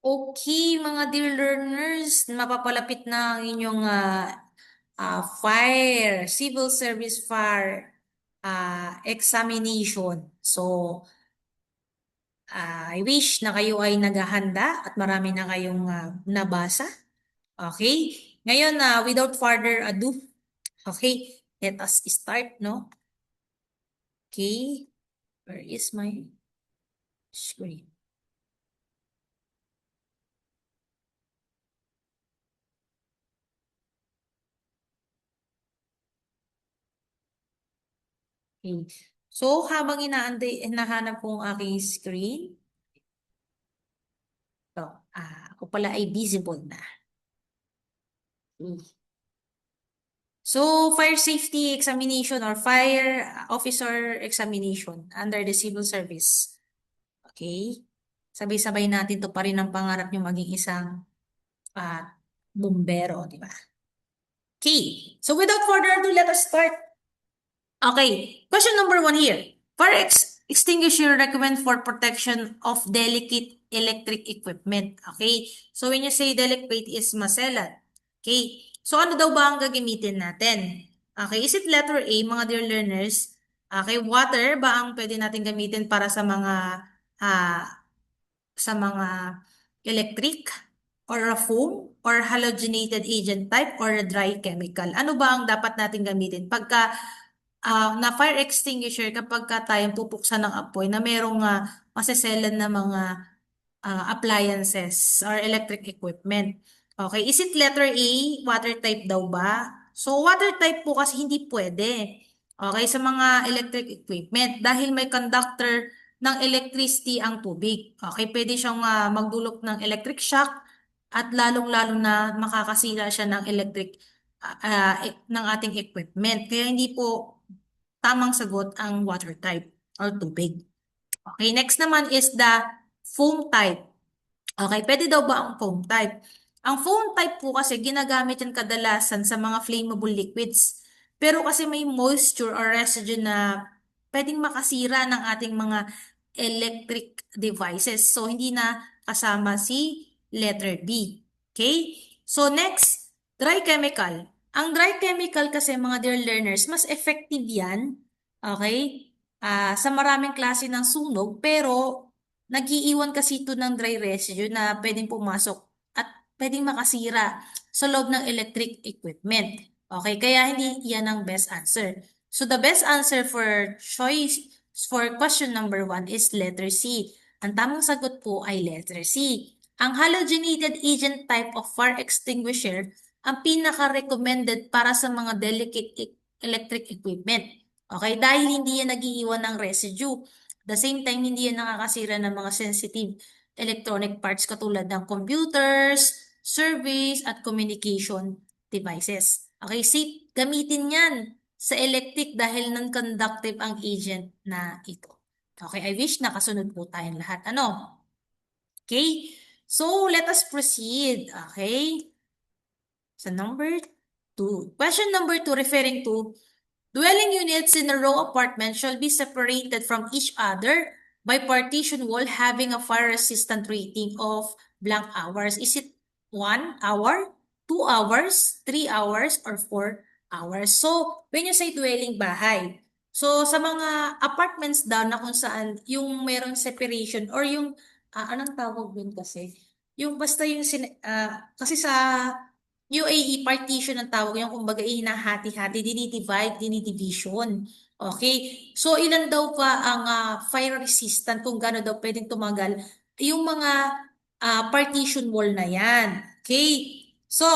Okay, mga dear learners, mapapalapit na ang inyong fire, civil service fire examination. So, I wish na kayo ay naghahanda at marami na kayong nabasa. Okay? Ngayon, without further ado, okay, let us start, no? Okay, where is my screen? Okay. So, habang hinahanap ko ang aking screen, to, ako pala ay visible na. Okay. So, fire safety examination or fire officer examination under the civil service. Okay? Sabay-sabay natin to pa rin ang pangarap nyo maging isang ah, bumbero, di ba? Okay. So, without further ado, let us start. Okay. Question number 1 here. Fire extinguisher recommend for protection of delicate electric equipment. Okay. So, when you say delicate is maselan. Okay. So, ano daw ba ang gagamitin natin? Okay. Is it letter A, mga dear learners? Okay. Water ba ang pwede natin gamitin para ah, sa mga electric? Or a foam? Or halogenated agent type? Or a dry chemical? Ano ba ang dapat natin gamitin? Pagka na fire extinguisher kapag ka tayong pupuksan ng apoy na merong maseselan na mga appliances or electric equipment. Okay, is it letter A, water type daw ba? So water type po kasi hindi pwede. Okay, sa mga electric equipment dahil may conductor ng electricity ang tubig. Okay, pwede siyang magdulot ng electric shock at lalong-lalo na makakasira siya ng ng ating equipment. Kaya hindi po tamang sagot ang water type or tubig. Okay, next naman is the foam type. Okay, pwede daw ba ang foam type? Ang foam type po kasi ginagamit yan kadalasan sa mga flammable liquids. Pero kasi may moisture or residue na pwedeng makasira ng ating mga electric devices. So, hindi na kasama si letter B. Okay? So, next, dry chemical. Ang dry chemical kasi mga dear learners, mas effective yan. Okay? Sa maraming klase ng sunog, pero nagiiwan kasi ito ng dry residue na pwedeng pumasok at pwedeng makasira sa loob ng electric equipment. Okay, kaya hindi yan ang best answer. So the best answer for question number 1 is letter C. Ang tamang sagot po ay letter C. Ang halogenated agent type of fire extinguisher ang pinaka-recommended para sa mga delicate electric equipment. Okay, dahil hindi yan nagiiwan ng residue. The same time, hindi yan nakakasira ng mga sensitive electronic parts katulad ng computers, service, at communication devices. Okay, safe gamitin yan sa electric dahil non-conductive ang agent na ito. Okay, I wish nakasunod po tayong lahat. Ano? Okay, so let us proceed. Okay, so number 2. Question number 2 referring to dwelling units in a row apartment shall be separated from each other by partition wall having a fire resistant rating of blank hours. Is it 1 hour, 2 hours, 3 hours, or 4 hours? So, when you say dwelling bahay, so sa mga apartments daw na kung saan yung mayroong separation or yung, anong tawag dun kasi? Yung basta yung, kasi sa UAE partition ang tawag yung kumbaga hinahati-hati, dinidivide, dinidivision. Okay? So, ilan daw pa ang fire resistant kung gaano daw pwedeng tumagal yung mga partition wall na yan. Okay? So,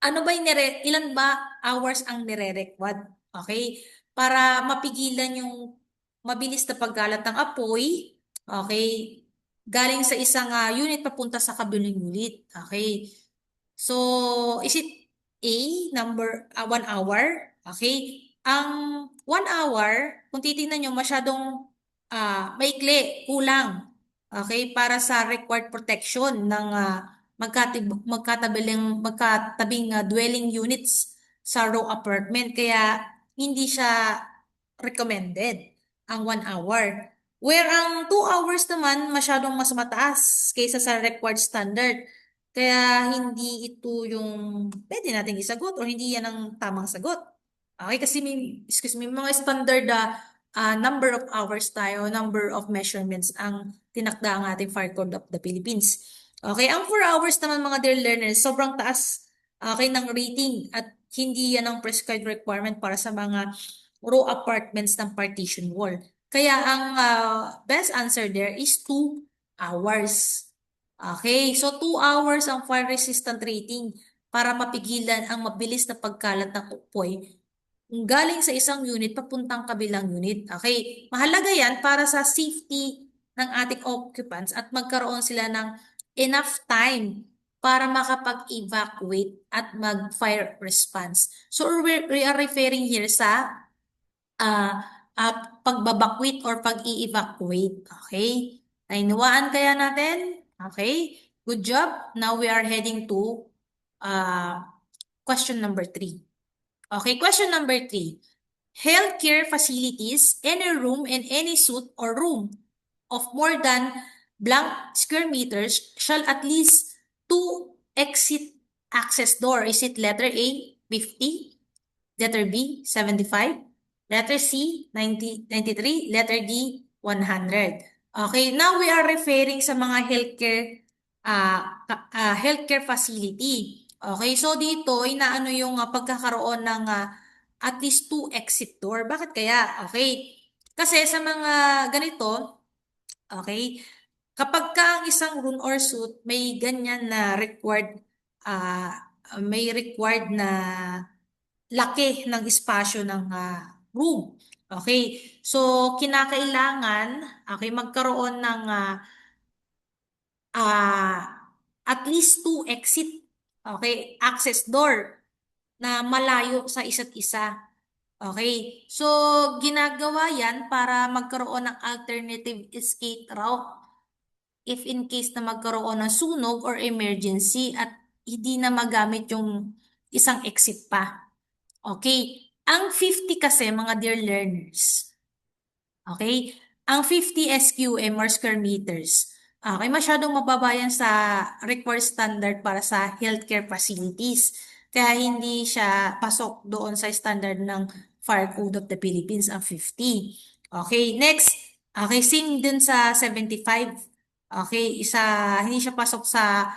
ano ba yung ilan ba hours ang nire-requad? Okay? Para mapigilan yung mabilis na paggalat ng apoy, okay? Galing sa isang unit papunta sa kabilang unit. Okay? So, is it A, number 1 hour? Okay. Ang 1 hour, kung titingnan nyo, masyadong maikli, kulang. Okay, para sa required protection ng magkatabing dwelling units sa row apartment. Kaya, hindi siya recommended ang 1 hour. Where ang 2 hours naman masyadong mas mataas kaysa sa required standard. Kaya hindi ito yung pwede nating isagot or hindi yan ang tamang sagot. Okay, kasi excuse me, mga standard number of hours tayo, number of measurements ang tinakda ang ating Fire Code of the Philippines. Okay, ang 4 hours naman mga dear learners, sobrang taas ng rating at hindi yan ang prescribed requirement para sa mga row apartments ng partition wall. Kaya ang best answer there is 2 hours. Okay, so 2 hours ang fire resistant rating para mapigilan ang mabilis na pagkalat ng upoy galing sa isang unit papuntang kabilang unit. Okay, mahalaga yan para sa safety ng ating occupants at magkaroon sila ng enough time para makapag-evacuate at mag-fire response. So we are referring here sa ah pagbabakwit or pag-i-evacuate. Okay? Nainawaan kaya natin? Okay? Good job. Now we are heading to uh, question number 3. Okay, question number 3. Healthcare facilities, any room in any suite or room of more than blank square meters shall at least 2 exit access door. Is it letter A, 50? Letter B, 75. Letter C, 93. Letter D, 100. Okay, now we are referring sa mga healthcare facility. Okay, so dito, inaano yung pagkakaroon ng at least 2 exit door. Bakit kaya? Okay, kasi sa mga ganito, okay, kapag ka ang isang room or suite may ganyan na required na laki ng espasyo ng room. Okay, so kinakailangan magkaroon ng at least 2 exit, okay, access door na malayo sa isa't isa. Okay, so ginagawa yan para magkaroon ng alternative escape route if in case na magkaroon ng sunog or emergency at hindi na magamit yung isang exit pa. Okay, ang 50 kasi mga dear learners, okay, ang 50 SQM or square meters, okay, masyadong mababa yan sa required standard para sa healthcare facilities. Kaya hindi siya pasok doon sa standard ng Fire Code of the Philippines ang 50. Okay, next. Okay, same dun sa 75. Okay, hindi siya pasok sa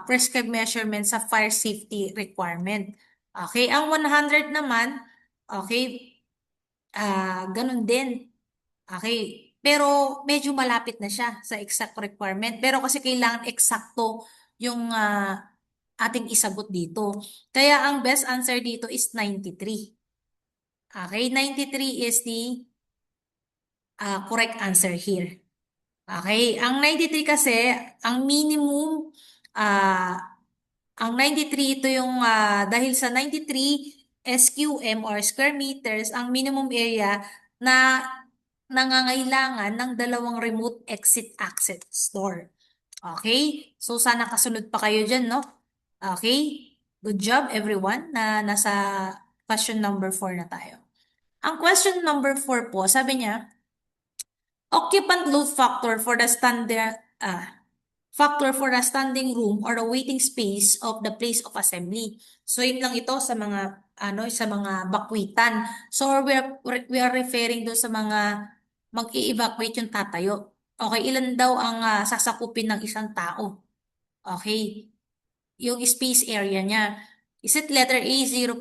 prescribed measurement sa fire safety requirement. Okay, ang 100 naman, okay, ganun din. Okay, pero medyo malapit na siya sa exact requirement. Pero kasi kailangan eksakto yung ating isagot dito. Kaya ang best answer dito is 93. Okay, 93 is the correct answer here. Okay, ang 93 kasi, ang minimum, ang 93 ito yung, dahil sa 93 SQM or square meters, ang minimum area na nangangailangan ng 2 remote exit access door. Okay, so sana kasunod pa kayo dyan, no? Okay, good job everyone na nasa question number 4 na tayo. Ang question number 4 po, sabi niya, occupant load factor for the standing room or a waiting space of the place of assembly. So yun lang ito sa mga sa mga bakwitan. So we are referring do sa mga mag-i-evacuate yung tatayo. Okay, ilan daw ang sasakupin ng isang tao? Okay, yung space area niya. Is it letter A 0.18,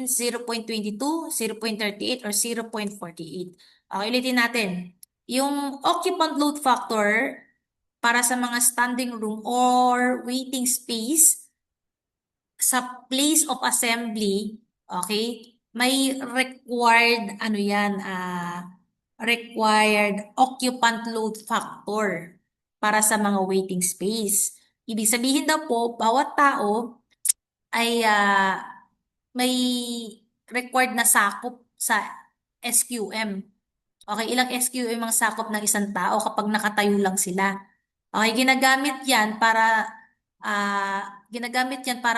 0.22, 0.38 or 0.48? Okay, ulitin natin. Yung occupant load factor para sa mga standing room or waiting space sa place of assembly, okay, may required, required occupant load factor para sa mga waiting space. Ibig sabihin daw po, bawat tao ay may required na sakop sa SQM. Okay, ilang SQM ang sakop ng isang tao kapag nakatayo lang sila. Okay, ginagamit yan para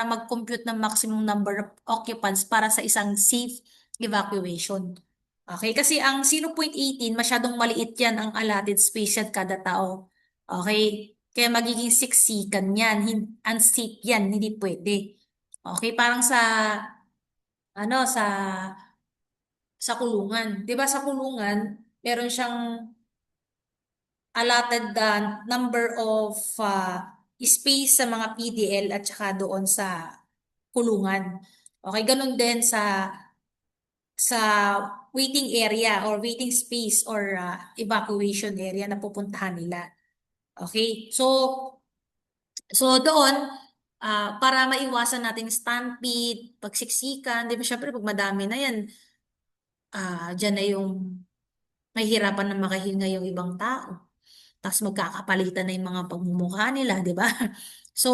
mag-compute ng maximum number of occupants para sa isang safe evacuation. Okay, kasi ang 0.18 masyadong maliit yan ang allotted space yan kada tao. Okay, kaya magiging siksikan yan, unsafe yan, hindi pwede. Okay, parang sa kulungan. 'Di ba sa kulungan, meron siyang allotted number of space sa mga PDL at saka doon sa kulungan. Okay, ganun din sa waiting area or waiting space or evacuation area na pupuntahan nila. Okay? So doon para maiwasan natin stampede, pagsiksikan, 'di ba syempre pag madami na 'yan, diyan na yung mahihirapan na makahinga yung ibang tao. Tapos magkakapalitan na yung mga pagmumukha nila, di ba? So,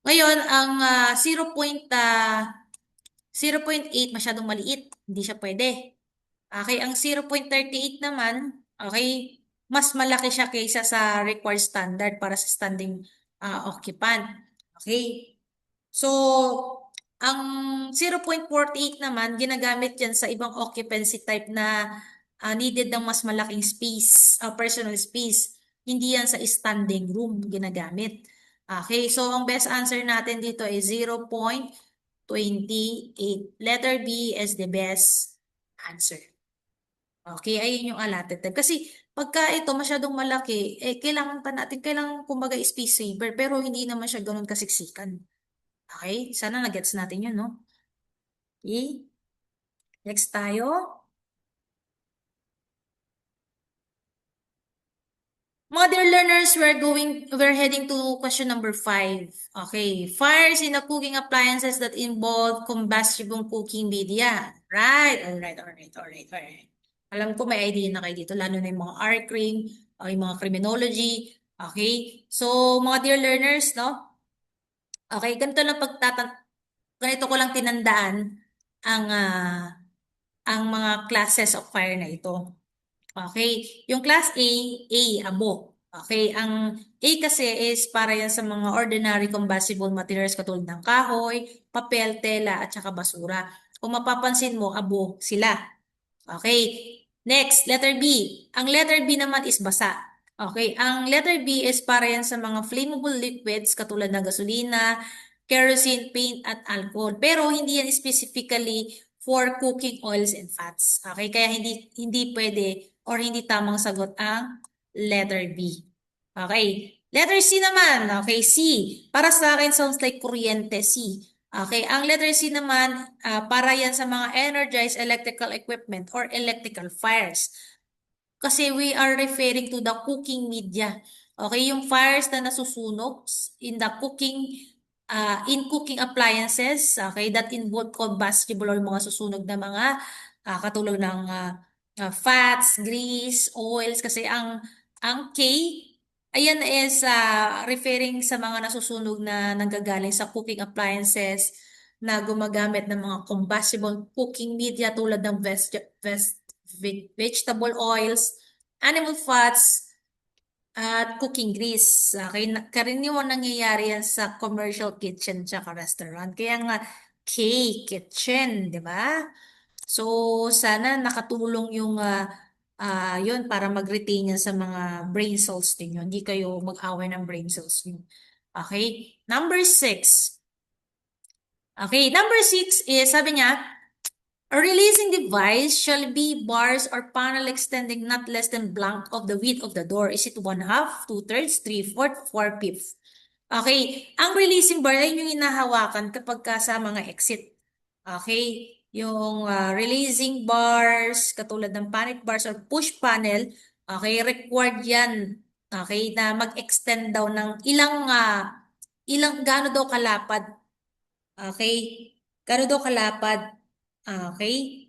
ngayon, ang 0.8 masyadong maliit. Hindi siya pwede. Okay, ang 0.38 naman, okay, mas malaki siya kaysa sa required standard para sa standing occupant. Okay? So, ang 0.48 naman, ginagamit yan sa ibang occupancy type na needed ng mas malaking space, personal space. Hindi yan sa standing room ginagamit. Okay, so ang best answer natin dito ay 0.28. Letter B is the best answer. Okay, ayun yung allotted time. Kasi pagka ito masyadong malaki, kailangan pa natin, kailangan kumbaga space saver, pero hindi naman siya ganun kasiksikan. Okay? Sana na-gets natin yun, no? Okay? Next tayo. Mga dear learners, we're heading to question number 5. Okay. Fires in the cooking appliances that involve combustible cooking media. Right. Alright. Alam ko may idea na kayo dito, lalo na yung mga R-Crim, yung mga criminology. Okay. So, mga dear learners, no? Okay, ganito ko lang tinandaan ang mga classes of fire na ito. Okay, yung class A, abo. Okay, ang A kasi is para yan sa mga ordinary combustible materials katulad ng kahoy, papel, tela, at saka basura. Kung mapapansin mo, abo sila. Okay. Next, letter B. Ang letter B naman is basa. Okay. Ang letter B is para yan sa mga flammable liquids katulad ng gasolina, kerosene, paint, at alcohol. Pero hindi yan specifically for cooking oils and fats. Okay. Kaya hindi pwede or hindi tamang sagot ang letter B. Okay. Letter C naman. Okay. C. Para sa akin sounds like kuryente. C. Okay, ang letter C naman, para yan sa mga energized electrical equipment or electrical fires. Kasi we are referring to the cooking media. Okay, yung fires na nasusunog in the cooking appliances, okay, that involve combustible or mga susunog na mga katulad ng fats, grease, oils, kasi ang K, ayan is referring sa mga nasusunog na nanggagaling sa cooking appliances na gumagamit ng mga combustible cooking media tulad ng vegetable oils, animal fats, at cooking grease. Okay, karaniwan nangyayari yan sa commercial kitchen tsaka restaurant. Kaya nga, K, kitchen, di ba? So, sana nakatulong yung yun para mag-retain yan sa mga brain cells ninyo. Hindi kayo mag-away ng brain cells nyo. Okay? Number 6. Okay, number 6 is, sabi niya, a releasing device shall be bars or panel extending not less than blank of the width of the door. Is it 1/2, 2/3, 3/4, 4/5? Okay, ang releasing bar ay yung hinahawakan kapag sa mga exit. Okay, yung releasing bars, katulad ng panic bars or push panel, okay, required yan. Okay, na mag-extend daw ng ilang gaano daw kalapad. Okay, gaano daw kalapad. Okay,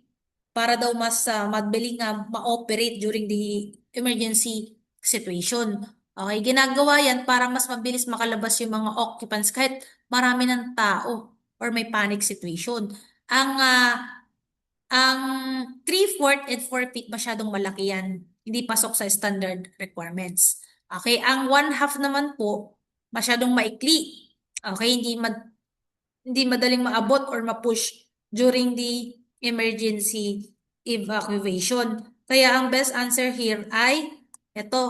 para daw mas madaling ma-operate during the emergency situation. Okay, ginagawa yan para mas mabilis makalabas yung mga occupants kahit marami ng tao or may panic situation. Ang ah, ang 3/4 and 4 feet masyadong malaki yan. Hindi pasok sa standard requirements. Okay, ang 1/2 naman po masyadong maikli. Okay, hindi madaling maabot or ma-push during the emergency evacuation. Kaya ang best answer here ay ito,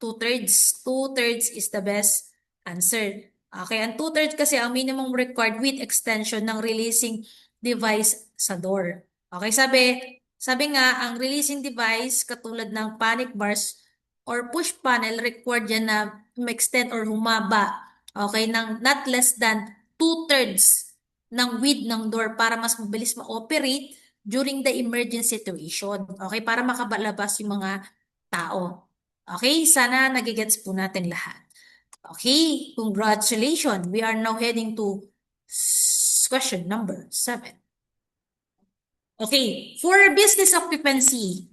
2/3. 2/3 is the best answer. Okay, ang 2/3 kasi ang minimum required with extension ng releasing device sa door. Okay, sabi nga, ang releasing device katulad ng panic bars or push panel required yan na extend or humaba, okay, ng not less than 2/3 ng width ng door para mas mabilis ma-operate during the emergency situation. Okay, para makabalabas yung mga tao. Okay, sana nagigets po natin lahat. Okay, congratulations. We are now heading to question number 7. Okay, for business occupancy,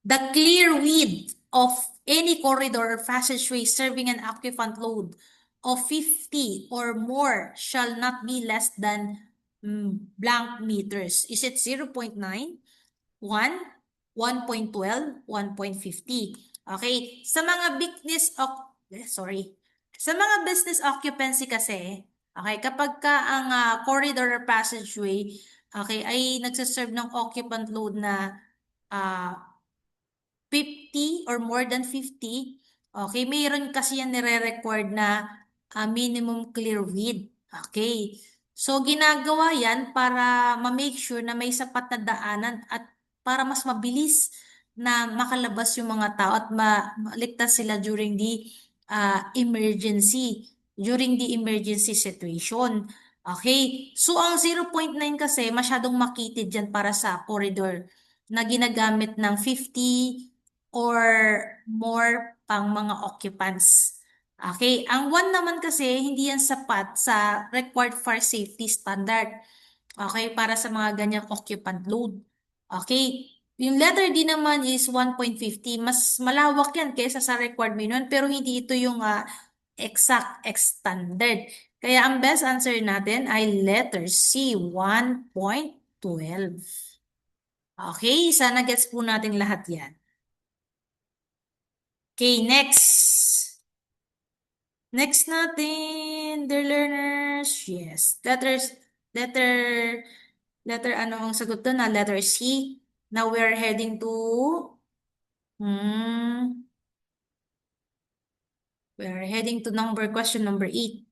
the clear width of any corridor or passageway serving an occupant load of 50 or more shall not be less than blank meters. Is it 0.9, 1, 1.12, 1.50? Okay, sa mga business occupancy kasi, okay, kapag ka ang corridor or passageway, okay, ay nagsaserve ng occupant load na 50 or more than 50, okay, mayroon kasi yan nire-record na minimum clear width. Okay. So, ginagawa yan para ma-make sure na may sapat na daanan at para mas mabilis na makalabas yung mga tao at maligtas sila during the emergency situation. Okay. So, ang 0.9 kasi masyadong makitid dyan para sa corridor na ginagamit ng 50 or more pang mga occupants. Okay, ang 1 naman kasi hindi yan sapat sa required fire safety standard. Okay, para sa mga ganyang occupant load. Okay, yung letter D naman is 1.50. Mas malawak yan kaysa sa required minimum pero hindi ito yung exact standard. Kaya ang best answer natin ay letter C, 1.12. Okay, sana gets po natin lahat yan. Okay, next. Next natin, dear learners, yes. Letter ano ang sagot doon na? Letter C. Now we are heading to, we are heading to question number 8.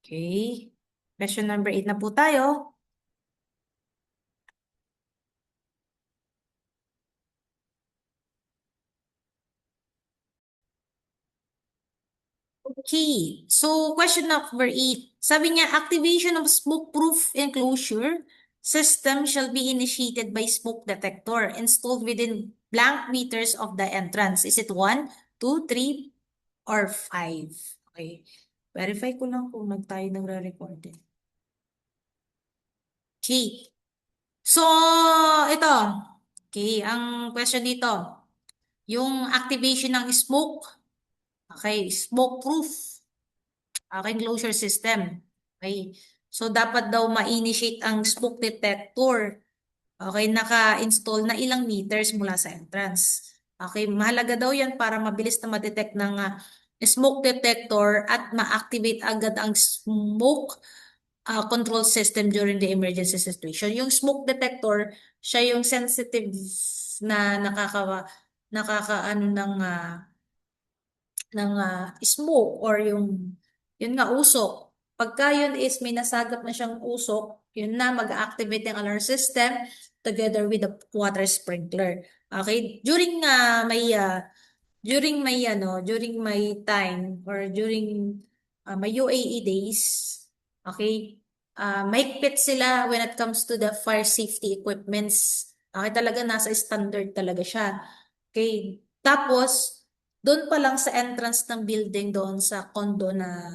Okay. Question number 8 na po tayo. Okay, so question number 8. Sabi niya, activation of smoke-proof enclosure system shall be initiated by smoke detector installed within blank meters of the entrance. Is it 1, 2, 3, or 5? Okay. Verify ko lang kung tayo nagre-record. Okay. So, ito. Okay, ang question dito. Yung activation ng smoke. Okay, smoke-proof. Okay, closure system. Okay. So, dapat daw ma-initiate ang smoke detector. Okay, naka-install na ilang meters mula sa entrance. Okay, mahalaga daw yan para mabilis na ma-detect ng smoke detector at ma-activate agad ang smoke control system during the emergency situation. Yung smoke detector, siya yung sensitive na nakakaano ng smoke or yun nga usok. Pagka yun is may nasagap na siyang usok, yun na mag-activate ng alarm system together with the water sprinkler. Okay? During my time or during my UAE days, okay? Mahigpit sila when it comes to the fire safety equipments. Okay, talaga nasa standard talaga siya. Okay. Tapos, doon pa lang sa entrance ng building doon sa condo na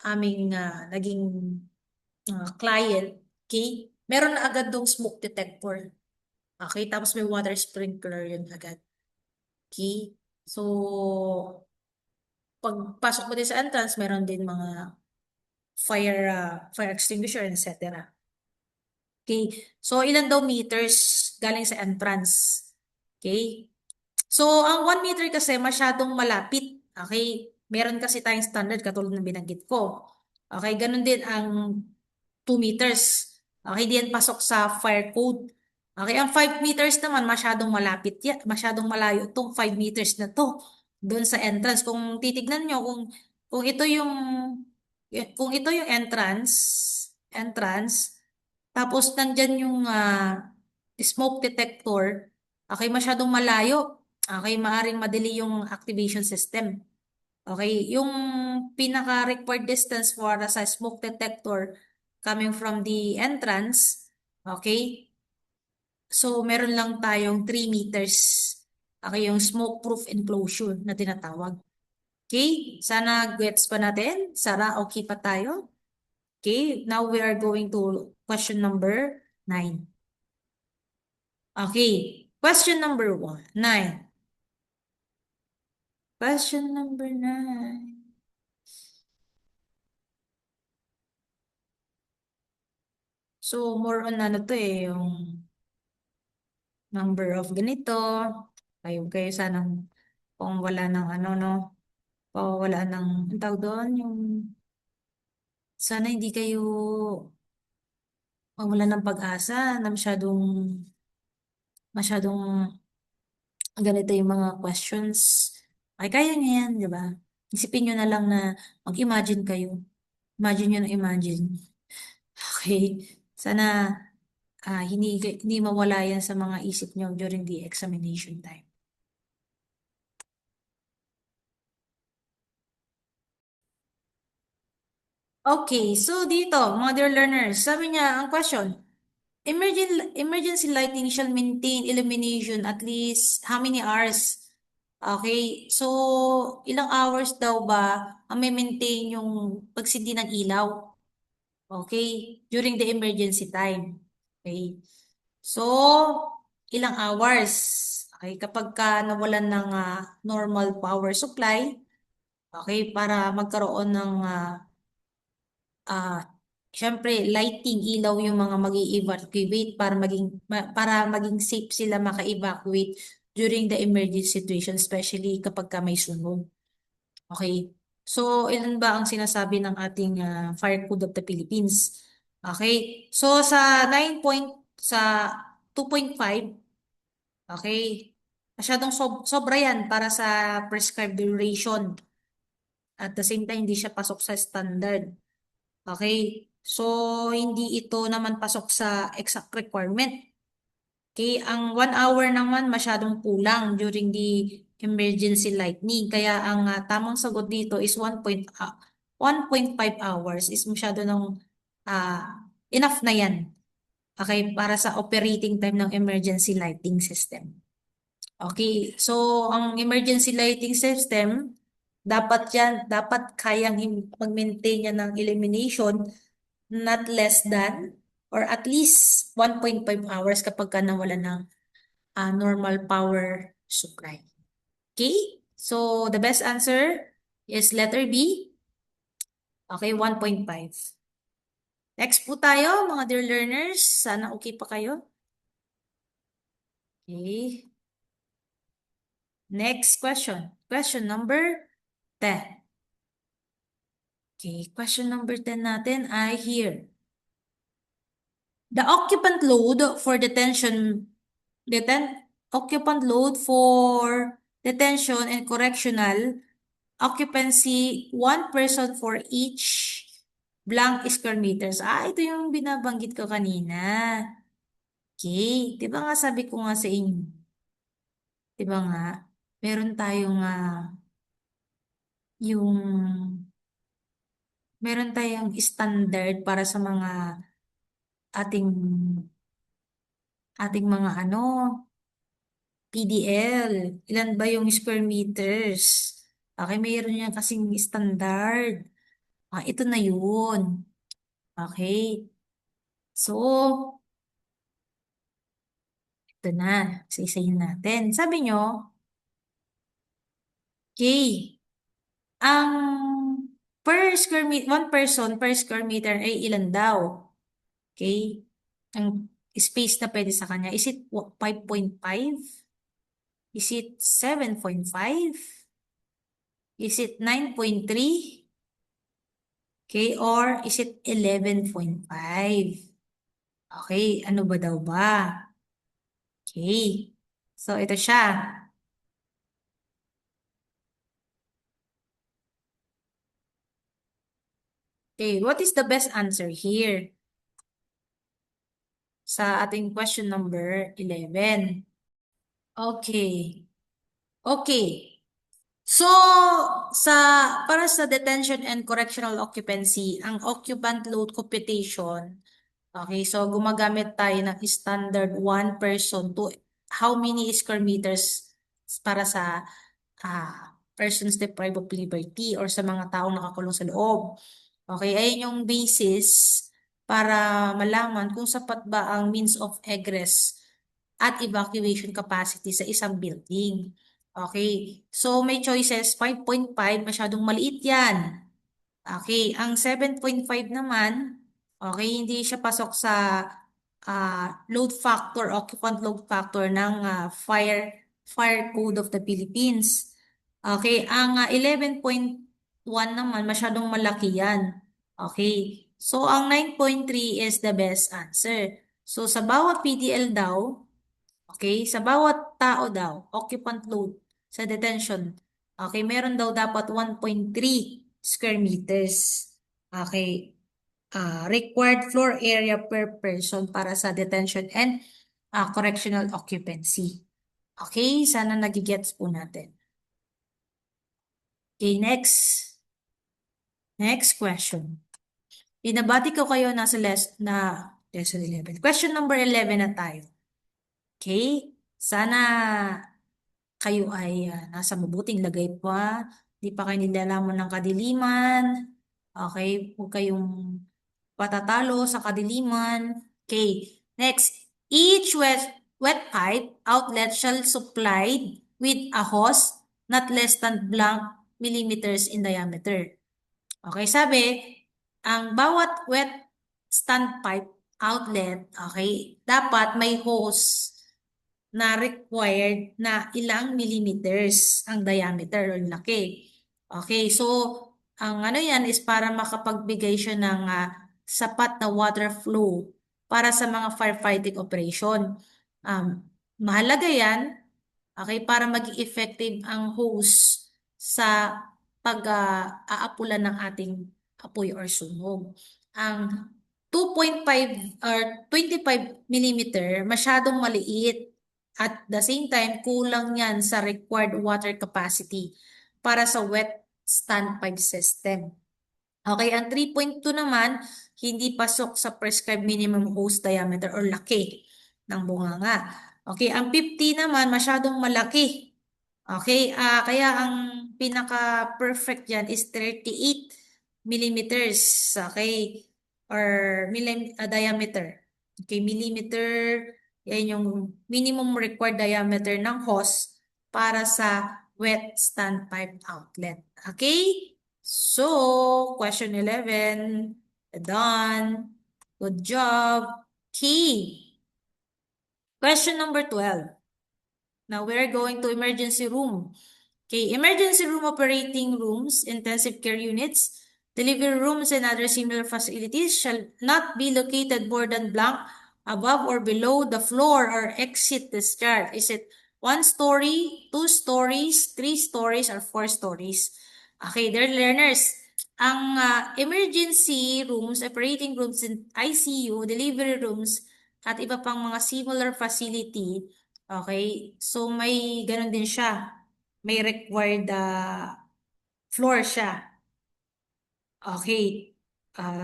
aming naging client, okay? Meron na agad dong smoke detector. Okay, tapos may water sprinkler yun agad. Okay? So, pagpasok mo din sa entrance, meron din mga fire extinguisher, etc. Okay? So, ilan daw meters galing sa entrance? Okay? So, ang 1 meter kasi masyadong malapit. Okay? Meron kasi tayong standard katulad ng binanggit ko. Okay? Ganun din ang 2 meters. Okay, di yan pasok sa fire code. Okay, ang 5 meters naman, masyadong malapit yan. Masyadong malayo itong 5 meters na to. Doon sa entrance. Kung titignan nyo, kung ito yung, kung ito yung entrance, tapos nandyan yung smoke detector, okay, masyadong malayo. Okay, maaring madali yung activation system. Okay, yung pinaka-required distance para sa smoke detector coming from the entrance, okay? So, meron lang tayong 3 meters. Okay, yung smoke-proof enclosure na tinatawag. Okay, sana gets pa natin. Sara, okay pa tayo? Okay, now we are going to question number 9. Okay, question number 9. Question number 9. So, more on ano to yung number of ganito. Kayo sanang kung wala ng ano, no? O wala ng, ang tawag doon, yung, sana hindi kayo wala ng pag-asa na masyadong ganito yung mga questions. Ay, kaya niyo yan, di ba? Isipin nyo na lang na mag-imagine kayo. Imagine nyo na imagine. Okay. Sana hindi mawala yan sa mga isip nyo during the examination time. Okay, so dito, mga dear learners, sabi niya, ang question, emergency lighting shall maintain illumination at least how many hours? Okay, so ilang hours daw ba ang may-maintain yung pagsindi ng ilaw? Okay, during the emergency time. Okay, so ilang hours? Okay, kapag ka nawalan ng normal power supply, okay, para magkaroon ng ah syempre lighting ilaw yung mga mag-evacuate para maging safe sila maka-evacuate during the emergency situation, especially kapag ka may sunog. Okay. So, ilan ba ang sinasabi ng ating Fire Code of the Philippines? Okay. So, sa 2.5, okay, masyadong sobra yan para sa prescribed duration. At the same time, hindi siya pasok sa standard. Okay. So, hindi ito naman pasok sa exact requirement. Okay. Ang 1 hour naman masyadong kulang during the emergency lightning. Kaya ang tamang sagot dito is 1.5 hours is masyado ng enough na yan. Okay. Para sa operating time ng emergency lighting system. Okay. So, ang emergency lighting system, dapat kayang mag-maintain yan ng illumination not less than or at least 1.5 hours kapag ka nawala ng normal power supply. Okay? So, the best answer is letter B. Okay, 1.5. Next po tayo, mga dear learners. Sana okay pa kayo. Okay. Next question. Question number 10. Okay, question number 10 natin ay here. The occupant load for occupant load for detention and correctional occupancy, 1 person for each blank square meters. Ito yung binabanggit ko kanina. Okay, di ba nga sabi ko nga sa inyo, di ba nga, meron tayong yung meron tayong standard para sa mga ating mga PDL. Ilan ba yung square meters? Okay, mayroon yan kasing standard. Ito na yun. Okay. So, ito na. Isa-isahin natin. Sabi nyo, okay, ang 1 person per square meter ay ilan daw? Okay. Ang space na pwede sa kanya, is it 5.5? Is it 7.5? Is it 9.3? Okay, or is it 11.5? Okay, ano ba daw ba? Okay. So, ito siya. Okay, what is the best answer here sa ating question number 11? Okay. Okay. So, sa para sa detention and correctional occupancy, ang occupant load computation, okay, so gumagamit tayo ng standard one person to how many square meters para sa persons deprived of liberty or sa mga taong nakakulong sa loob. Okay, ayun yung basis para malaman kung sapat ba ang means of egress at evacuation capacity sa isang building. Okay, so may choices 5.5, masyadong maliit yan. Okay, ang 7.5 naman, okay, hindi siya pasok sa load factor, occupant load factor ng Fire Code of the Philippines. Okay, ang 11.1 naman, masyadong malaki yan. Okay, so ang 9.3 is the best answer. So sa bawat PDL daw, okay, sa bawat tao daw, occupant load sa detention, okay, meron daw dapat 1.3 square meters. Okay, required floor area per person para sa detention and correctional occupancy. Okay, sana nagigets po natin. Okay, next. Next question. Binabati ko kayo na lesson 11. Question number 11 na tayo. Okay, sana kayo ay nasa mabuting lagay pa. Di pa kayo nilalaman ng kadiliman. Okay, huwag kayong patatalo sa kadiliman. Okay, next. Each wet pipe outlet shall supplied with a hose not less than blank millimeters in diameter. Okay, sabi, ang bawat wet standpipe outlet, okay, dapat may hose na required na ilang millimeters ang diameter o laki. Okay, so ang ano yan is para makapagbigay siya ng sapat na water flow para sa mga firefighting operation. Mahalaga yan, okay, para maging effective ang hose sa pag-aapulan ng ating apoy or sunog. Ang 2.5 or 25 millimeter, masyadong maliit. At the same time, kulang yan sa required water capacity para sa wet standpipe system. Okay, ang 3.2 naman, hindi pasok sa prescribed minimum hose diameter or laki ng bunganga. Okay, ang 50 naman, masyadong malaki. Okay, kaya ang pinaka-perfect yan is 38 millimeters. Okay, or diameter. Okay, millimeter, yan yung minimum required diameter ng hose para sa wet standpipe outlet. Okay? So, question 11, done. Good job. Key. Question number 12. Now, we're going to emergency room. Okay, emergency room operating rooms, intensive care units, delivery rooms, and other similar facilities shall not be located more than blank above or below the floor or exit discharge. Is it 1 story, 2 stories, 3 stories, or 4 stories? Okay, dear learners, ang emergency rooms, operating rooms, and ICU, delivery rooms, at iba pang mga similar facility, okay, so may ganun din siya. May required floor siya. Okay.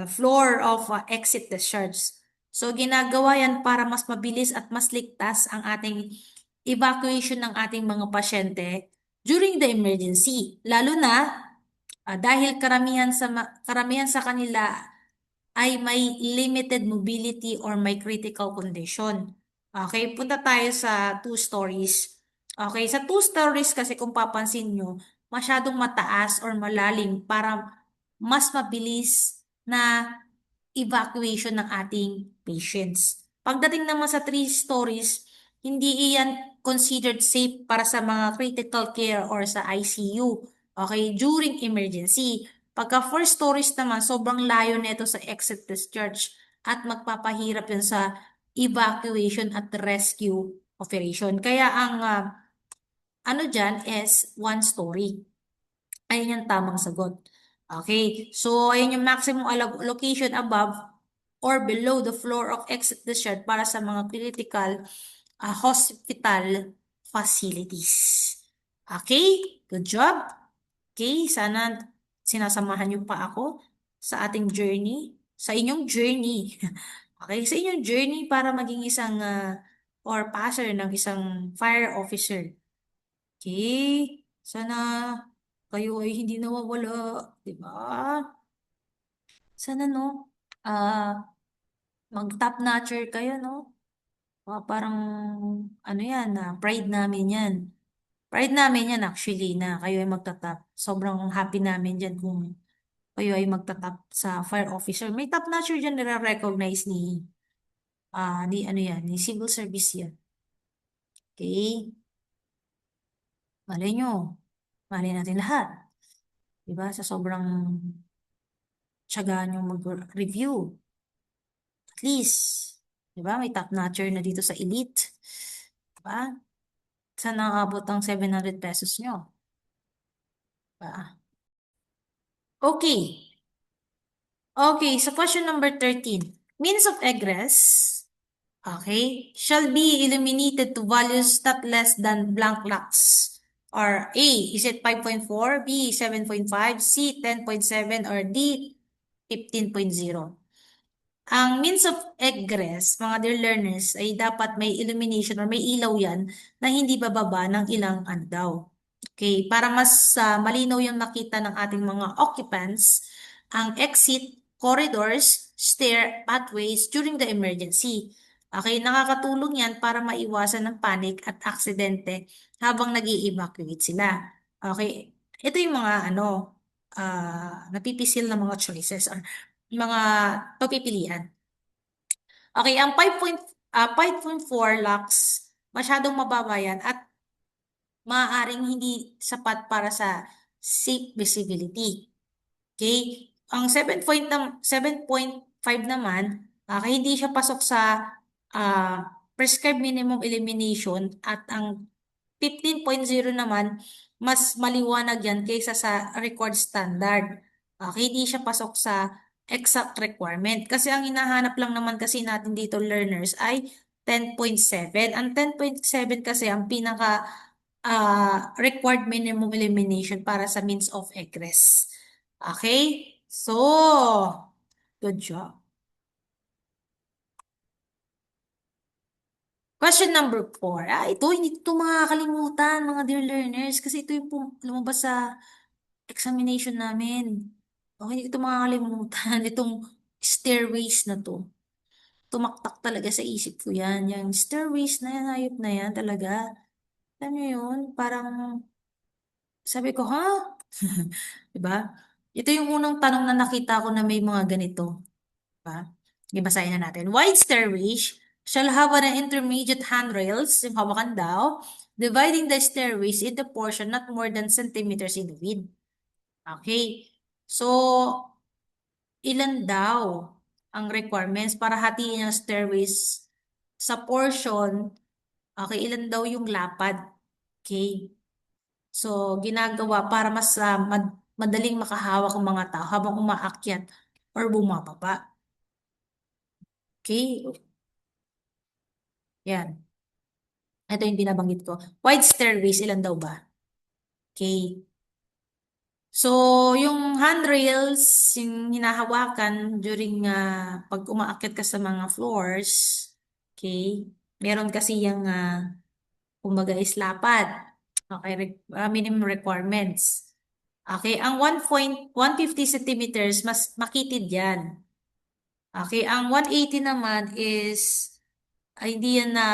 Floor of exit discharge. So, ginagawa yan para mas mabilis at mas ligtas ang ating evacuation ng ating mga pasyente during the emergency. Lalo na dahil karamihan sa kanila ay may limited mobility or may critical condition. Okay, punta tayo sa 2 stories. Okay, sa 2 stories kasi kung papansin nyo, masyadong mataas or malalim para mas mabilis na evacuation ng ating patients. Pagdating naman sa 3 stories, hindi iyan considered safe para sa mga critical care or sa ICU. Okay, during emergency. Pagka 4 stories naman, sobrang layo nito sa exit discharge. at magpapahirap yan sa evacuation at rescue operation. Kaya ang ano dyan is one story. Ayun yung tamang sagot. Okay, so ayun yung maximum location above or below the floor of exit discharge para sa mga critical hospital facilities. Okay, good job. Okay, sana sinasamahan niyo pa ako sa ating journey, sa inyong journey. Okay, sa inyong journey para maging isang or passer ng isang fire officer. Okay, sana kayo ay hindi nawawala, di ba? Sana no, mag-top notcher kayo, no? Parang, ano yan, pride namin yan. Pride namin yan actually na kayo ay magtatap. Sobrang happy namin dyan kung kayo ay magtatap sa fire officer. May top notcher dyan nire-recognize ni ano yan, ni civil service yan. Okay? Malay nyo. Malay natin lahat. Diba? Sa sobrang tiyaga nyo mag-review. At least, diba? May top notcher na dito sa elite. Diba? Sana abot ang 700 pesos nyo. Diba? Okay. Okay, so question number 13. Means of egress, okay, shall be illuminated to values not less than blank lux. Or A, is it 5.4, B, 7.5, C, 10.7, or D, 15.0? Ang means of egress, mga dear learners, ay dapat may illumination or may ilaw yan na hindi bababa ng ilang ano daw. Okay, para mas malinaw yung makita ng ating mga occupants, ang exit, corridors, stair, pathways during the emergency. Okay, nakakatulong yan para maiwasan ng panic at aksidente habang nag evacuate sila. Okay, ito yung mga napipisil na mga choices or mga pagpipilian. Okay, ang 5.4 lakhs, masyadong mababa yan at maaaring hindi sapat para sa safe visibility. Okay? Ang 7.5 naman, hindi siya pasok sa prescribed minimum elimination at ang 15.0 naman, mas maliwanag yan kaysa sa record standard. Okay, hindi siya pasok sa exact requirement. Kasi ang hinahanap lang naman kasi natin dito learners ay 10.7. Ang 10.7 kasi ang pinaka required minimum elimination para sa means of egress. Okay? So, good job. Question number 4. Ito, hindi ito makakalimutan, mga dear learners, kasi ito yung lumabas sa examination namin. Okay, hindi ito makakalimutan. Itong stairways na to. Tumaktak talaga sa isip ko yan. Yung stairways na yan, hayop na yan talaga. Alam niyo yun? Parang, sabi ko, ha? Diba? Ito yung unang tanong na nakita ko na may mga ganito. Diba? Ibasahin na natin. Wide stairways shall have an intermediate handrails, yung hawakan daw, dividing the stairways into portion not more than centimeters in width. Okay. So, ilan daw ang requirements para hatiin yung stairways sa portion? Okay, ilan daw yung lapad? Okay. So, ginagawa para mas madaling makahawak ang mga tao habang umaakyat or bumababa. Okay. Yan. Ito yung binabanggit ko. Wide stairways, ilan daw ba? Okay. So, yung handrails, yung hinahawakan during pag umaakyat ka sa mga floors, okay, meron kasi yung, kumbaga is lapad. Okay, minimum requirements. Okay, ang 150 centimeters, mas makitid yan. Okay, ang 180 naman is, hindi yan na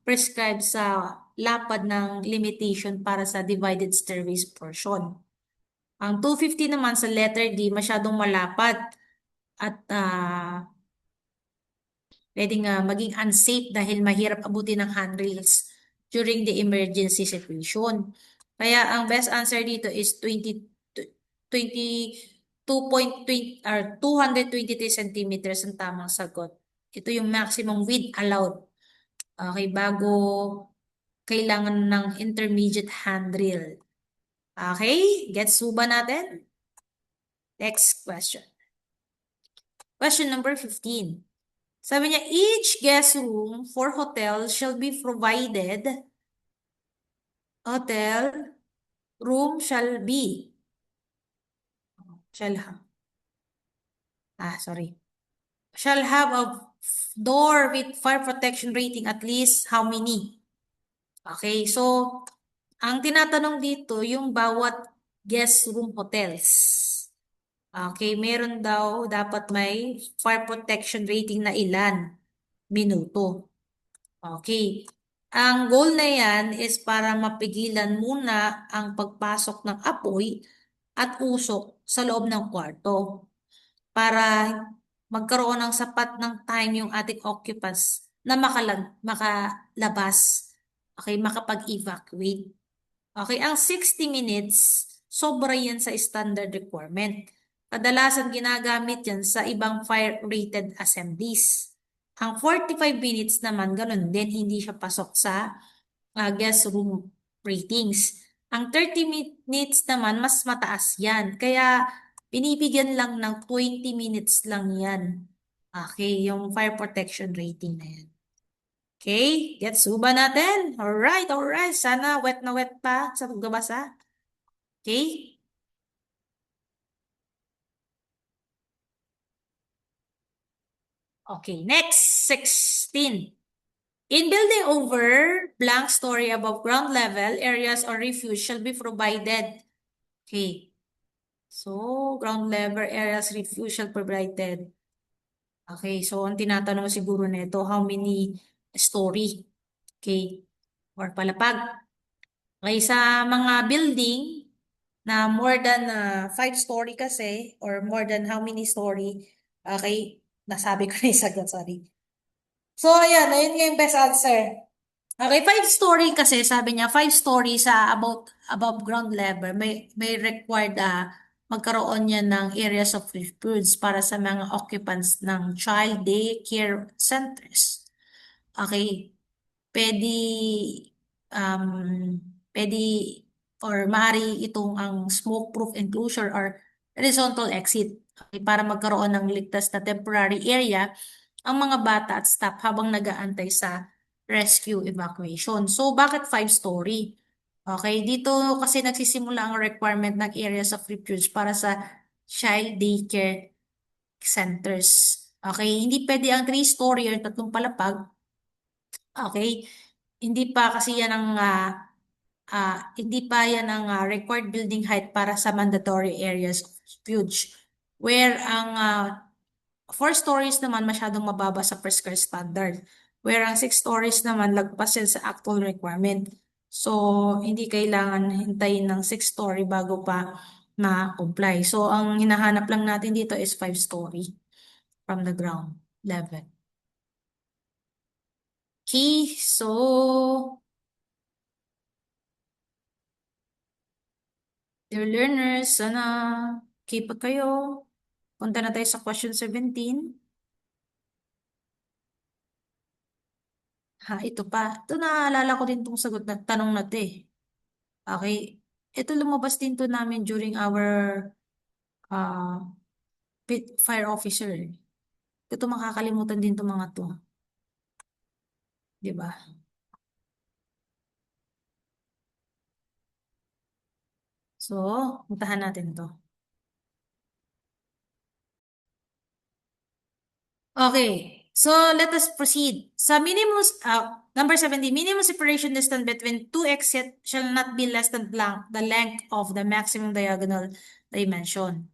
prescribed sa lapad ng limitation para sa divided stairways portion. Ang 250 naman sa letter D, masyadong malapad at pwedeng maging unsafe dahil mahirap abutin ng handrails during the emergency situation. Kaya ang best answer dito is 20 2.20 or 223 centimeters ang tamang sagot. Ito yung maximum width allowed. Okay, bago kailangan ng intermediate handrail. Okay, gets ba natin? Next question. Question number 15. Sabi niya, each guest room for hotel shall be provided. Hotel room shall be. Shall have. Sorry. Shall have a door with fire protection rating at least how many? Okay, so ang tinatanong dito yung bawat guest room hotels. Okay, meron daw dapat may fire protection rating na ilan minuto. Okay. Ang goal na yan is para mapigilan muna ang pagpasok ng apoy at usok sa loob ng kwarto para magkaroon ng sapat ng time yung ating occupants na makalabas. Okay, makapag-evacuate. Okay, ang 60 minutes, sobra yan sa standard requirement. Kadalasan ginagamit yan sa ibang fire-rated assemblies. Ang 45 minutes naman, ganun din, hindi siya pasok sa guest room ratings. Ang 30 minutes naman, mas mataas yan. Kaya, binibigyan lang ng 20 minutes lang yan. Okay, yung fire protection rating na yan. Okay, gets ba natin? Alright, alright. Sana wet na wet pa sa pagbabasa. Okay? Okay, next, 16. In building over blank story above ground level, areas or refuge shall be provided. Okay. So, ground level areas refuge shall provided. Okay, so ang tinatanong siguro nito, how many story? Okay, or palapag. Okay, sa mga building na more than 5 story kasi, or more than how many story, okay, nasabi ko na yung sagot, sorry. So, ayan, ayun nga yung best answer. Okay, 5 story kasi, sabi niya, 5 story sa above ground level, may required magkaroon niya ng areas of refuge para sa mga occupants ng child daycare centers. Okay, pwede, pwede, or maaari itong ang smoke-proof enclosure or horizontal exit. Okay, para magkaroon ng ligtas na temporary area ang mga bata at staff habang nag-aantay sa rescue evacuation. So, bakit 5 story? Okay, dito kasi nagsisimula ang requirement ng areas of refuge para sa child daycare centers. Okay, hindi pwede ang 3 story or 3 palapag. Okay, hindi pa kasi yan ang hindi pa yan ang required building height para sa mandatory areas of refuge. Where ang 4 stories naman masyadong mababa sa prescribed standard. Where ang 6 stories naman lagpas yan sa actual requirement. So, hindi kailangan hintayin ng 6 story bago pa ma-comply. So, ang hinahanap lang natin dito is 5 story from the ground level. Okay, so, dear learners, sana keep kayo. Punta na tayo sa question 17. Ito pa. Ito naalala ko din itong sagot na tanong na ito eh. Okay. Ito lumabas din to namin during our uh, fire officer. Ito makakalimutan din to mga to. Diba? So, puntahan natin to. Okay. So, let us proceed. Sa minimum, number 70, minimum separation distance between two exits shall not be less than the length of the maximum diagonal dimension.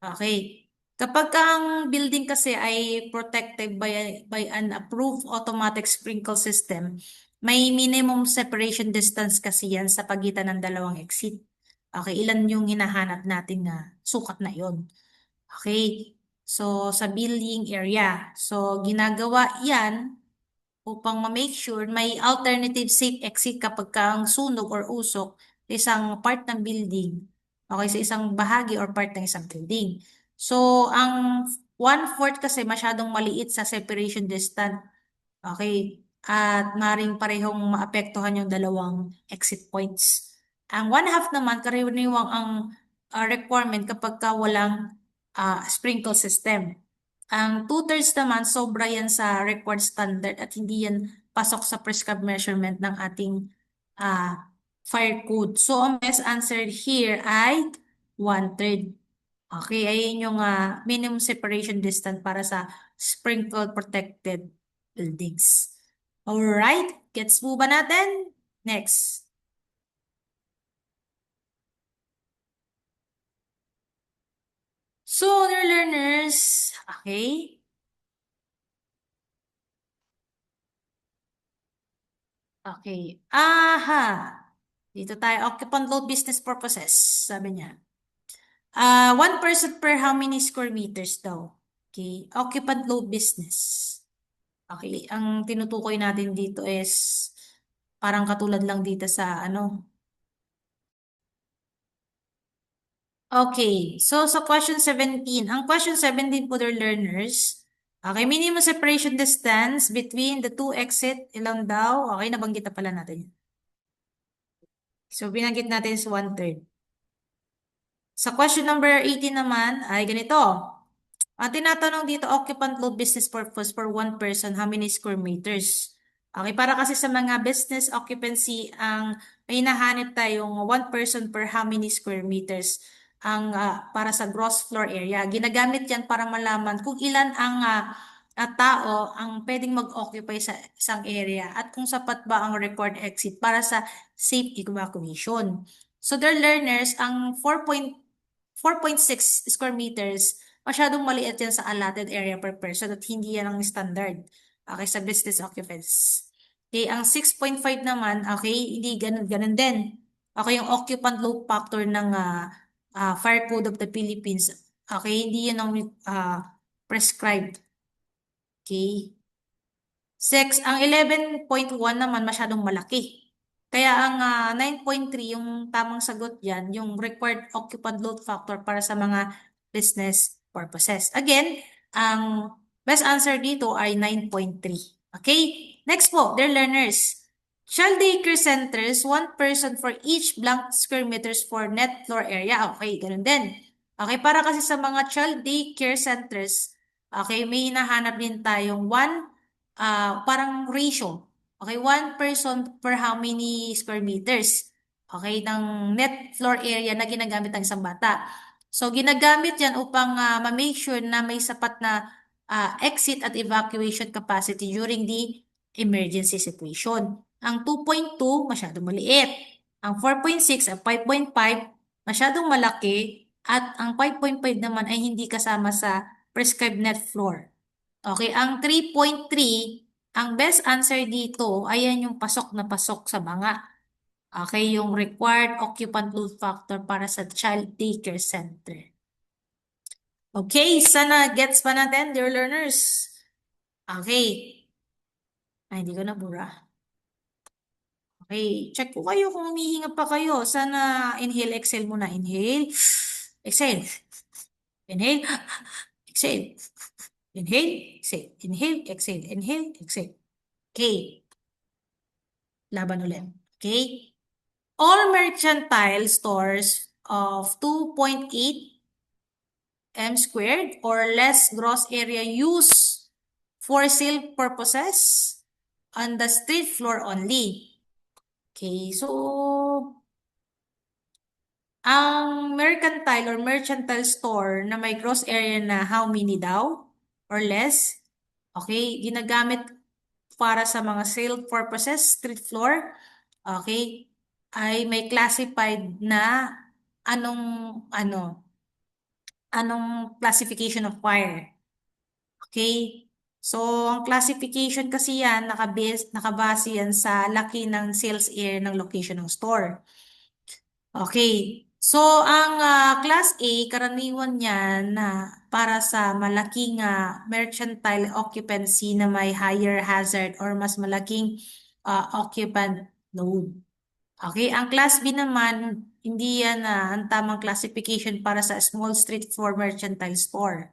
Okay. Kapag ang building kasi ay protected by an approved automatic sprinkle system, may minimum separation distance kasi yan sa pagitan ng dalawang exit. Okay, ilan yung hinahanap natin na sukat na yon. Okay. So, sa building area. So, ginagawa yan upang ma-make sure may alternative safe exit kapag ang sunog or usok sa isang part ng building. Okay, sa isang bahagi or part ng isang building. So, ang 1/4 kasi masyadong maliit sa separation distance. Okay. At maring parehong maapektuhan yung dalawang exit points. Ang 1/2 naman, karaniwang ang requirement kapag ka walang sprinkle system. Ang 2/3 naman, sobra yan sa required standard at hindi yan pasok sa prescribed measurement ng ating fire code. So, ang best answer here ay 1/3. Okay, ayun yung minimum separation distance para sa sprinkle protected buildings. Alright, gets mo ba natin? Next. So, dear learners, okay? Okay. Aha. Dito tayo, occupant load business purposes, sabi niya. 1 person per how many square meters daw? Okay, occupant load business. Okay, ang tinutukoy natin dito is parang katulad lang dito sa ano. Okay, so sa question 17, ang question 17 po their learners, okay, minimum separation distance between the two exit, ilan daw? Okay, nabanggit na pala natin yun. So, binanggit natin is 1/3. Sa question number 18 naman, ay ganito. Ang tinatanong dito, occupant load business purpose for 1 person, how many square meters? Okay, para kasi sa mga business occupancy, ang may hinahanap tayong 1 person per how many square meters ang para sa gross floor area. Ginagamit yan para malaman kung ilan ang tao ang pwedeng mag-occupy sa isang area at kung sapat ba ang required exit para sa safe evacuation. So, their learners, ang 4.6 square meters, masyadong maliit yan sa allotted area per person at hindi yan ang standard. Okay, sa business occupants. Okay, ang 6.5 naman, okay, hindi ganun din. Okay, yung occupant load factor ng Fire Code of the Philippines. Okay, hindi yan ang prescribed. Okay. 6, ang 11.1 naman masyadong malaki. Kaya ang 9.3, yung tamang sagot dyan, yung required occupant load factor para sa mga business purposes. Again, ang best answer dito ay 9.3. Okay? Next po, dear learners. Child daycare centers, 1 person for each blank square meters for net floor area. Okay, ganun din. Okay, para kasi sa mga child daycare centers, okay, may hinahanap din tayong parang ratio. Okay, 1 person per how many square meters. Okay, ng net floor area na ginagamit ng isang bata. So, ginagamit yan upang ma-make sure na may sapat na exit at evacuation capacity during the emergency situation. Ang 2.2, masyadong maliit. Ang 4.6 at 5.5, masyadong malaki. At ang 5.5 naman ay hindi kasama sa prescribed net floor. Okay, ang 3.3, ang best answer dito, ayan yung pasok na pasok sa banga. Okay, yung required occupant load factor para sa child daycare center. Okay, sana gets pa natin, dear learners. Okay. Ay, hindi ko nabura. Okay, check ko kayo kung humihinga pa kayo. Sana inhale, exhale muna. Inhale, exhale. Inhale, exhale. Inhale, exhale. Inhale, exhale. Inhale, exhale. Okay. Laban ulit. Okay. All mercantile stores of 2.8 m squared or less gross area used for sale purposes on the street floor only. Okay, so ang mercantile or mercantile store na may gross area na how many daw or less, okay, ginagamit para sa mga sale purposes, street floor, okay, ay may classified na anong classification of fire. Okay? So, ang classification kasi yan, nakabase yan sa laki ng sales area ng location ng store. Okay. So, ang Class A, karaniwan yan na para sa malaking mercantile occupancy na may higher hazard or mas malaking occupant load. Okay, ang Class B naman, hindi yan ang tamang classification para sa small street floor mercantile store.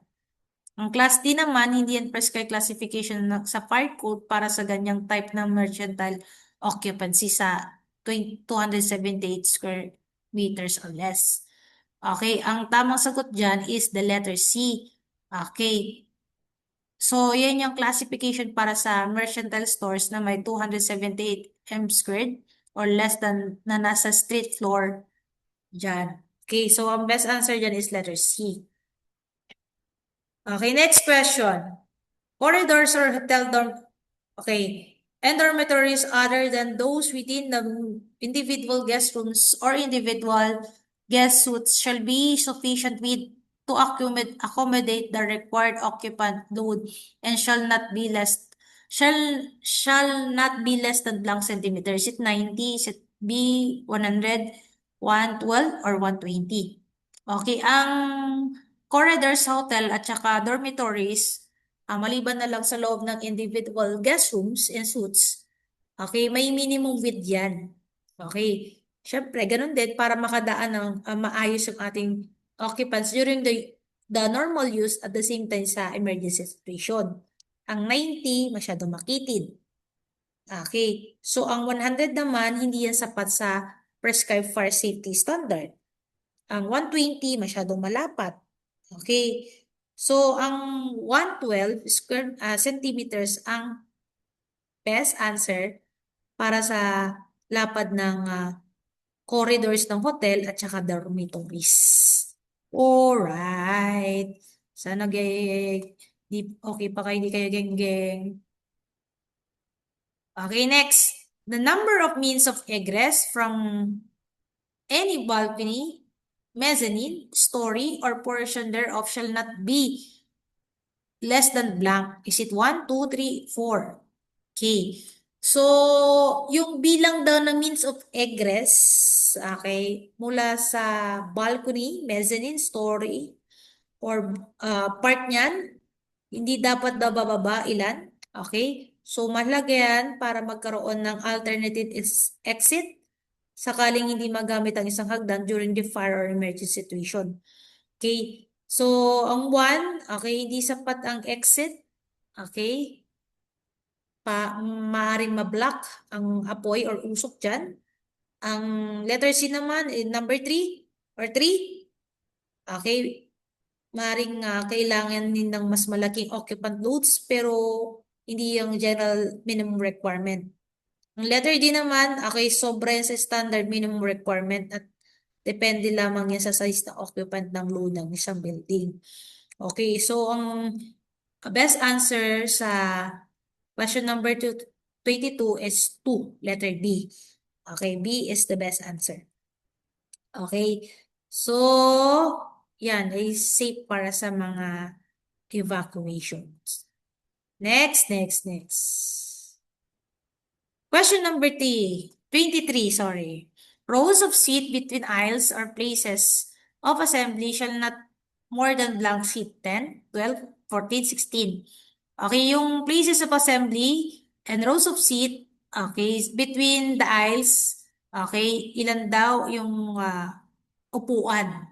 Ang Class D naman, hindi yan prescribed classification sa fire code para sa ganyang type ng mercantile occupancy sa 278 square meters or less. Okay, ang tamang sagot dyan is the letter C. Okay, so yan yung classification para sa mercantile stores na may 278 m squared or less than na nasa street floor dyan. Okay, so ang best answer dyan is letter C. Okay, next question. Corridors or hotel dorm, okay, and dormitories other than those within the individual guest rooms or individual guest suites shall be sufficient width to accommodate the required occupant load and shall not be less than blank centimeters. Is it 90? Is it B 100, 112, or 120? Okay, ang corridors sa hotel at saka dormitories, maliban na lang sa loob ng individual guest rooms and suites, okay, may minimum width yan. Okay. Siyempre, ganun din para makadaan ng maayos yung ating occupants during the normal use at the same time sa emergency situation. Ang 90, masyado makitid. Okay. So, ang 100 naman, hindi yan sapat sa prescribed fire safety standard. Ang 120, masyadong malapat. Okay. So, ang 112 square centimeters ang best answer para sa lapad ng corridors ng hotel at saka dormitories. Alright. Sana okay pa kayo, hindi kayo geng-geng. Okay, next. The number of means of egress from any balcony, mezzanine, story, or portion thereof shall not be less than blank. Is it 1, 2, 3, 4? Okay. So, yung bilang daw na means of egress, okay, mula sa balcony, mezzanine, story, or part niyan, hindi dapat daw bababa ilan. Okay? So, mahalaga yan para magkaroon ng alternative exit sakaling hindi magamit ang isang hagdan during the fire or emergency situation. Okay? So, ang 1, okay, hindi sapat ang exit. Okay? Maaring ma-block ang apoy or usok dyan. Ang letter C naman, number 3 or 3. Okay? Maaring kailangan din ng mas malaking occupant loads pero hindi yung general minimum requirement. Ang letter D naman, okay, sobra yan sa standard minimum requirement at depende lamang yan sa size na occupant ng load ng isang building. Okay, so ang best answer sa question number 22 is 2, letter B. Okay, B is the best answer. Okay, so yan ay safe para sa mga evacuations. Next. Question number 23, sorry. Rows of seat between aisles or places of assembly shall not more than blank seat 10, 12, 14, 16. Okay, yung places of assembly and rows of seat, okay, between the aisles, okay, ilan daw yung upuan.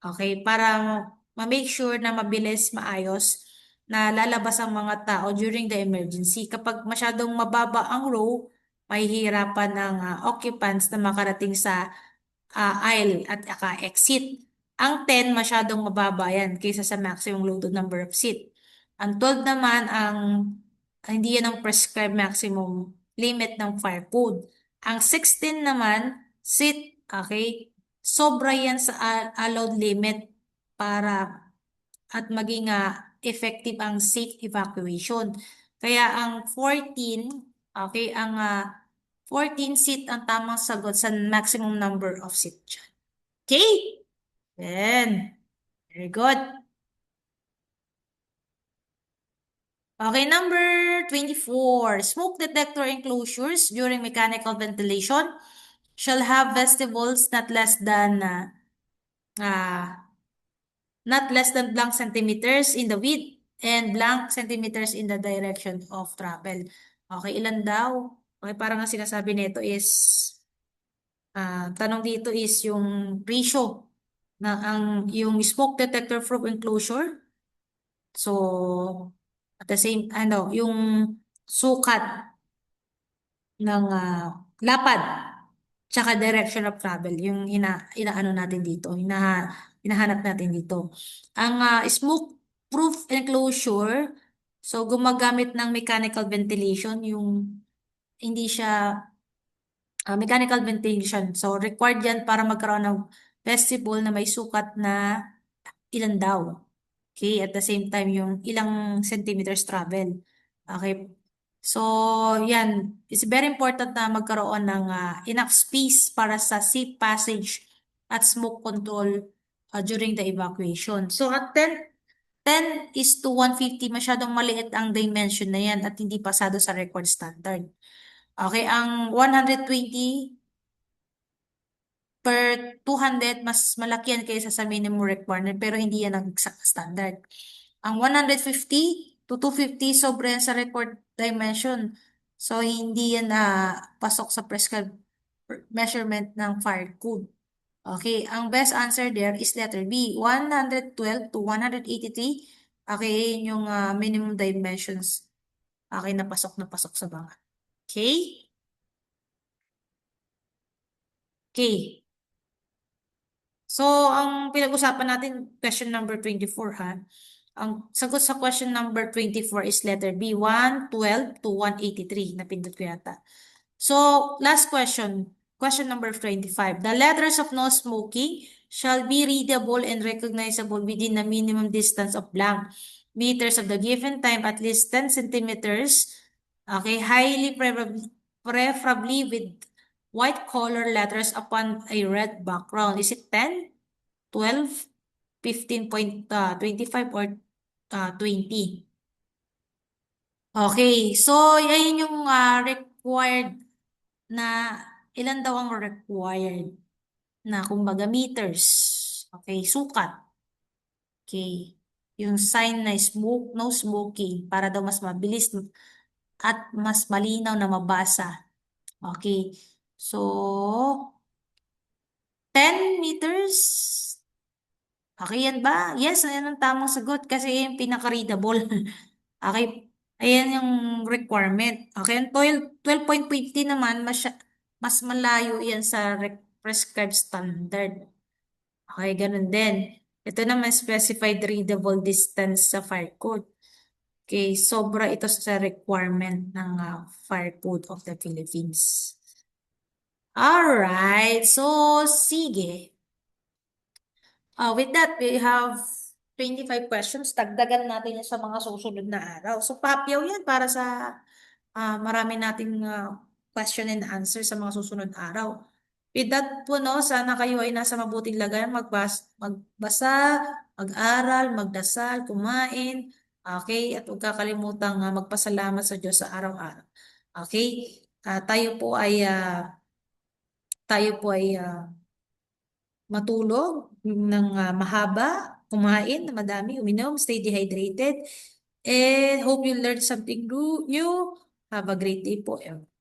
Okay, para ma-make sure na mabilis, maayos, na lalabas ang mga tao during the emergency. Kapag masyadong mababa ang row, mahihirapan ng occupants na makarating sa aisle at exit. Ang 10, masyadong mababa yan kaysa sa maximum loaded number of seat. Ang 12 naman, hindi yan ang prescribed maximum limit ng fire code. Ang 16 naman, seat, okay, sobra yan sa allowed limit para at maging effective ang safe evacuation. Kaya ang 14, okay, ang 14 seat ang tamang sagot sa maximum number of seat dyan. Okay? Then, very good. Okay, number 24. Smoke detector enclosures during mechanical ventilation shall have vestibules not less than blank centimeters in the width and blank centimeters in the direction of travel. Okay, ilan daw? Okay, parang ang sinasabi nito is Tanong dito is yung ratio na yung smoke detector probe enclosure. So, at the same, yung sukat ng lapad, tsaka direction of travel, yung inaano natin dito, hinahanap natin dito. Ang smoke-proof enclosure, so gumagamit ng mechanical ventilation, yung hindi siya mechanical ventilation. So, required yan para magkaroon ng vestibule na may sukat na ilan daw. Okay, at the same time, yung ilang centimeters travel. Okay. So, yan. It's very important na magkaroon ng enough space para sa safe passage at smoke control during the evacuation. So, at 10:150, masyadong maliit ang dimension na yan at hindi pasado sa record standard. Okay, ang 120 per 200, mas malaki yan kaysa sa minimum requirement, pero hindi yan ang exact standard. Ang 150 to 250, sobra yan sa record dimension. So, hindi yan pasok sa prescribed measurement ng fire code. Okay, ang best answer there is letter B, 112 to 183. Okay, yun yung minimum dimensions. Okay, na pasok sa mga. Okay? Okay. So, ang pinag-usapan natin, question number 24 ha. Ang sagot sa question number 24 is letter B, 112 to 183. Napindot ko yata. So, last question. Question number 25. The letters of no smoking shall be readable and recognizable within a minimum distance of blank meters of the given time, at least 10 centimeters. Okay, highly preferably with white color letters upon a red background. Is it 10, 12, 15.25 or 20? Okay, so yan yung required na ilan daw ang required na kumbaga meters. Okay, sukat. Okay. Yung sign na smoke, no smoking para daw mas mabilis at mas malinaw na mabasa. Okay. So, 10 meters. Okay yan ba? Yes, yan ang tamang sagot kasi yung pinaka-readable. Okay. Ayan yung requirement. Okay, ang 12.50 naman, mas malayo yan sa prescribed standard. Okay, ganun din. Ito naman specified readable distance sa fire code. Okay, sobra ito sa requirement ng fire code of the Philippines. Alright, so sige. With that, we have 25 questions. Dagdagan natin yan sa mga susunod na araw. So, papyaw yan para sa marami nating question and answer sa mga susunod araw. With that po, no, sana kayo ay nasa mabuting lagayan, magbasa, mag-aral, magdasal, kumain, okay? At huwag kakalimutang magpasalamat sa Diyos sa araw-araw. Okay? Tayo po ay matulog ng mahaba, kumain na madami, uminom, stay dehydrated, and hope you learned something new. Have a great day po, everyone.